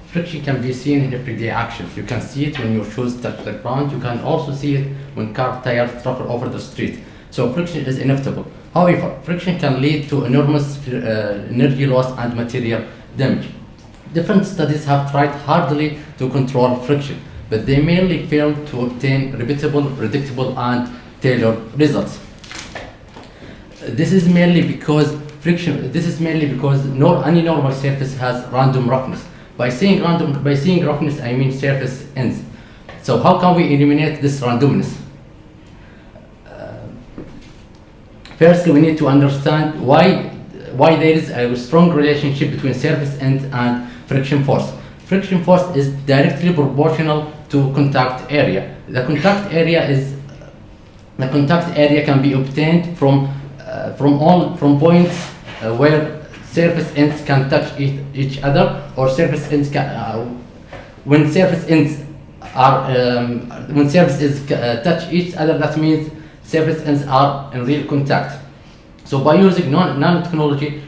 friction can be seen in everyday actions. You can see it when your shoes touch the ground. You can also see it when car tires travel over the street. So friction is inevitable. However, friction can lead to enormous energy loss and material damage. Different studies have tried hardly to control friction, but they mainly fail to obtain repeatable, predictable, and tailored results. This is mainly because any normal surface has random roughness. By saying roughness, I mean surface ends. So how can we eliminate this randomness? First, we need to understand why there is a strong relationship between surface ends and friction force. Friction force is directly proportional to contact area. The contact area can be obtained from points where surface ends can touch each other, or surface ends when surface ends touch each other. That means surface ends are in real contact. So by using nanotechnology,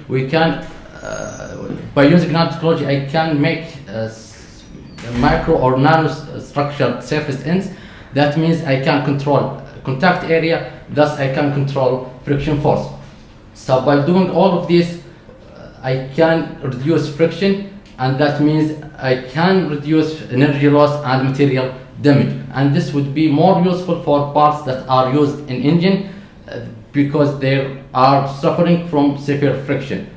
I can make micro or nano structured surface ends. That means I can control contact area, thus I can control friction force. So by doing all of this, I can reduce friction, and that means I can reduce energy loss and material damage. And this would be more useful for parts that are used in engine because they are suffering from severe friction.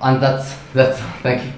And that's thank you.